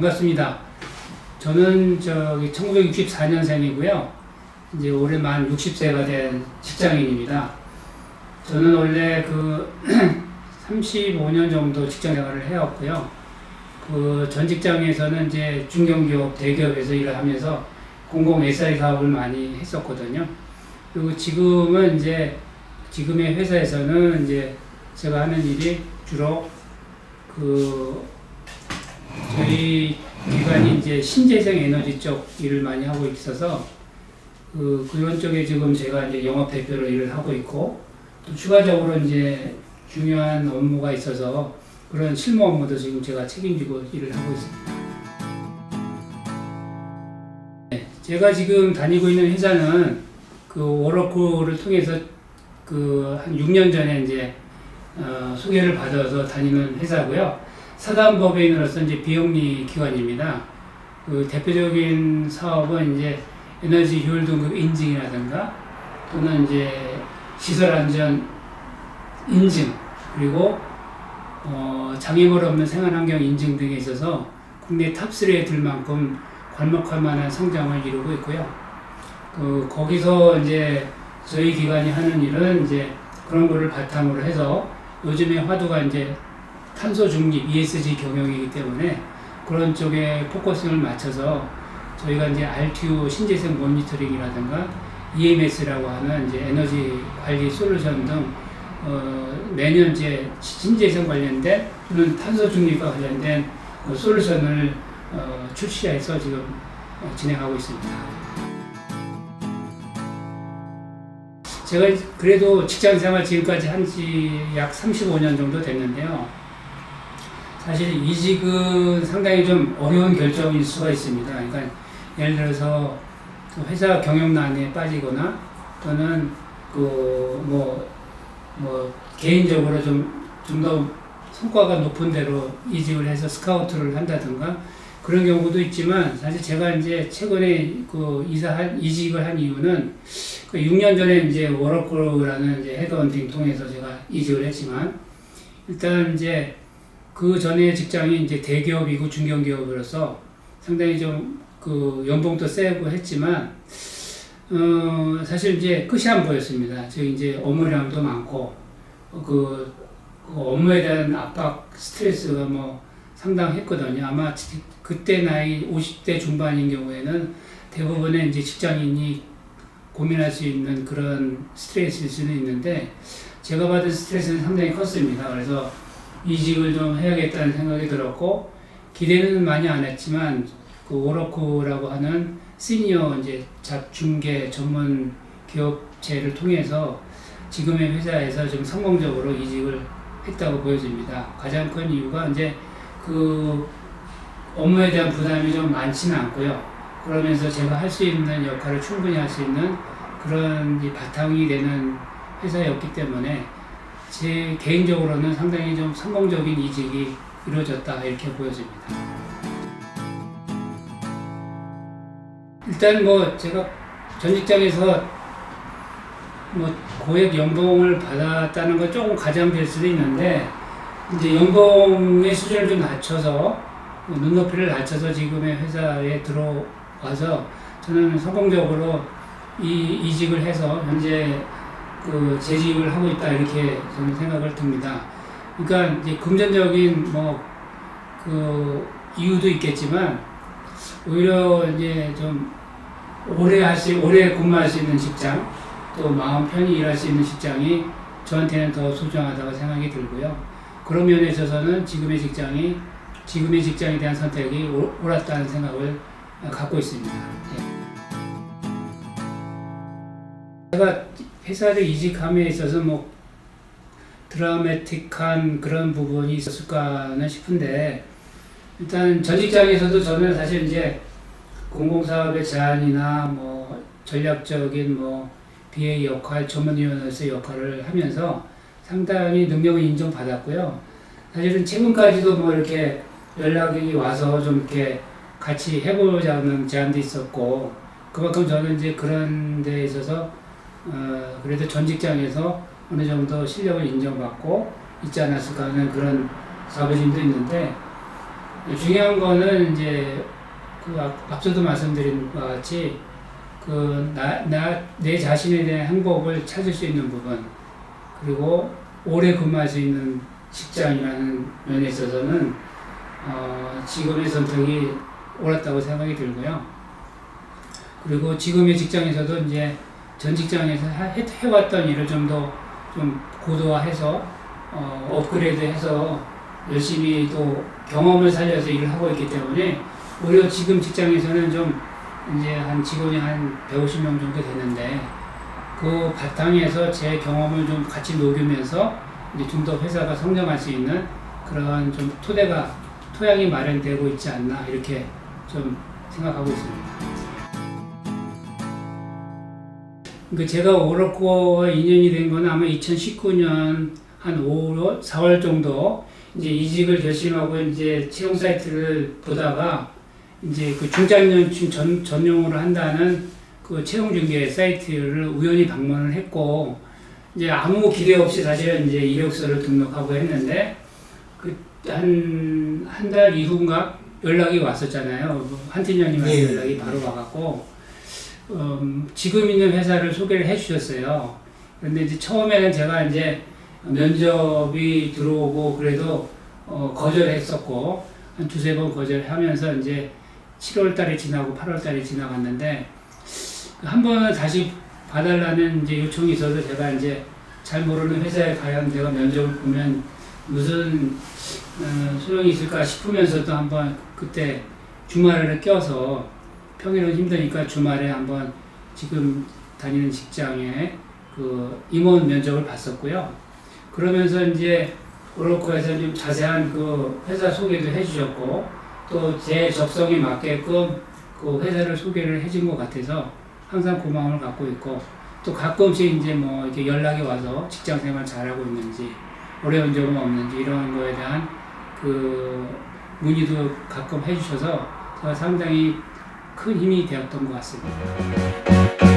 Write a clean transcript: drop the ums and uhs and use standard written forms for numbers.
반갑습니다. 저는 1964년생이고요. 이제 올해 만 60세가 된 직장인입니다. 저는 원래 35년 정도 직장 생활을 해왔고요. 전 직장에서는 이제 중견기업, 대기업에서 일을 하면서 공공 SI 사업을 많이 했었거든요. 그리고 지금은 지금의 회사에서는 이제 제가 하는 일이 주로 저희 기관이 이제 신재생 에너지 쪽 일을 많이 하고 있어서 그런 쪽에 지금 제가 이제 영업 대표로 일을 하고 있고, 또 추가적으로 이제 중요한 업무가 있어서 그런 실무 업무도 지금 제가 책임지고 일을 하고 있습니다. 제가 지금 다니고 있는 회사는 워러쿨을 통해서 한 6년 전에 이제 소개를 받아서 다니는 회사고요. 사단법인으로서 이제 비영리 기관입니다. 대표적인 사업은 이제 에너지 효율 등급 인증이라든가 또는 이제 시설 안전 인증, 그리고 장애물 없는 생활환경 인증 등에 있어서 국내 탑3에 들 만큼 괄목할 만한 성장을 이루고 있고요. 거기서 이제 저희 기관이 하는 일은 이제 그런 거를 바탕으로 해서 요즘에 화두가 이제 탄소 중립, ESG 경영이기 때문에 그런 쪽에 포커싱을 맞춰서 저희가 이제 RTU 신재생 모니터링이라든가 EMS라고 하는 이제 에너지 관리 솔루션 등 매년 이제 신재생 관련된 또는 탄소 중립과 관련된 솔루션을 출시해서 지금 진행하고 있습니다. 제가 그래도 직장 생활 지금까지 한 지 약 35년 정도 됐는데요. 사실 이직은 상당히 좀 어려운 결정일 수가 있습니다. 그러니까 예를 들어서 회사 경영난에 빠지거나 또는 개인적으로 좀 더 성과가 높은 데로 이직을 해서 스카우트를 한다든가 그런 경우도 있지만, 사실 제가 이제 최근에 이직을 한 이유는 6년 전에 이제 워러쿨이라는 이제 헤드헌팅 통해서 제가 이직을 했지만, 일단 이제 그 전에 직장이 이제 대기업이고 중견기업으로서 상당히 좀 연봉도 세고 했지만, 사실 이제 끝이 안 보였습니다. 즉 이제 업무량도 많고, 업무에 대한 압박, 스트레스가 상당했거든요. 아마 그때 나이 50대 중반인 경우에는 대부분의 이제 직장인이 고민할 수 있는 그런 스트레스일 수는 있는데, 제가 받은 스트레스는 상당히 컸습니다. 그래서 이직을 좀 해야겠다는 생각이 들었고, 기대는 많이 안 했지만, 워러쿨이라고 하는 시니어 이제 중개 전문 기업체를 통해서 지금의 회사에서 좀 성공적으로 이직을 했다고 보여집니다. 가장 큰 이유가 이제 업무에 대한 부담이 좀 많지는 않고요. 그러면서 제가 할 수 있는 역할을 충분히 할 수 있는 그런 바탕이 되는 회사였기 때문에 제 개인적으로는 상당히 좀 성공적인 이직이 이루어졌다, 이렇게 보여집니다. 일단 제가 전 직장에서 고액 연봉을 받았다는 건 조금 가장될 수도 있는데, 이제 연봉의 수준을 좀 낮춰서, 눈높이를 낮춰서 지금의 회사에 들어와서 저는 성공적으로 이직을 해서 현재 재직을 하고 있다, 이렇게 저는 생각을 듭니다. 그러니까 이제 금전적인 이유도 있겠지만, 오히려 이제 좀 오래 근무할 수 있는 직장, 또 마음 편히 일할 수 있는 직장이 저한테는 더 소중하다고 생각이 들고요. 그런 면에 있어서는 지금의 직장에 대한 선택이 옳았다는 생각을 갖고 있습니다. 제가 회사를 이직함에 있어서 드라마틱한 그런 부분이 있었을까는 싶은데, 일단 전 직장에서도 저는 사실 이제 공공사업의 제안이나 전략적인 BA 역할, 전문위원으로서의 역할을 하면서 상당히 능력을 인정받았고요. 사실은 최근까지도 이렇게 연락이 와서 좀 이렇게 같이 해보자는 제안도 있었고, 그만큼 저는 이제 그런 데 있어서 그래도 전 직장에서 어느 정도 실력을 인정받고 있지 않았을까 하는 그런 자부심도 있는데, 중요한 거는 이제 그 앞서도 말씀드린 것과 같이 내 자신에 대한 행복을 찾을 수 있는 부분, 그리고 오래 근무할 수 있는 직장이라는 면에 있어서는 지금의 선택이 옳았다고 생각이 들고요. 그리고 지금의 직장에서도 이제 전 직장에서 해왔던 일을 좀 더 고도화해서 업그레이드해서 열심히 또 경험을 살려서 일을 하고 있기 때문에 오히려 지금 직장에서는 좀 이제 직원이 한 150명 정도 되는데 그 바탕에서 제 경험을 좀 같이 녹이면서 이제 좀 더 회사가 성장할 수 있는 그런 좀 토양이 마련되고 있지 않나 이렇게 좀 생각하고 있습니다. 그러니까 제가 오로코와 인연이 된 건 아마 2019년 한 5월, 4월 정도 이제 이직을 결심하고 이제 채용 사이트를 보다가 이제 그 중장년층 전용으로 한다는 그 채용 중개 사이트를 우연히 방문을 했고 이제 아무 기대 없이 사실은 이제 이력서를 등록하고 했는데 그 한 달 이후인가 연락이 왔었잖아요. 한팀장님한테 연락이 바로 와갖고 지금 있는 회사를 소개를 해주셨어요. 그런데 이제 처음에는 제가 이제 면접이 들어오고 그래도 거절했었고 한 두세 번 거절하면서 이제 7월 달이 지나고 8월 달이 지나갔는데 한 번은 다시 봐달라는 이제 요청이 있어서 제가 이제 잘 모르는 회사에 과연 내가 면접을 보면 무슨 소용이 있을까 싶으면서도 한번 그때 주말을 껴서 평일은 힘드니까 주말에 한번 지금 다니는 직장에 그 임원 면접을 봤었고요. 그러면서 이제 오로코에서 좀 자세한 그 회사 소개도 해주셨고 또 제 적성에 맞게끔 그 회사를 소개를 해준 것 같아서 항상 고마움을 갖고 있고 또 가끔씩 이제 뭐 이렇게 연락이 와서 직장 생활 잘하고 있는지 어려운 점은 없는지 이런 거에 대한 그 문의도 가끔 해주셔서 제가 상당히 큰 힘이 되었던 것 같습니다.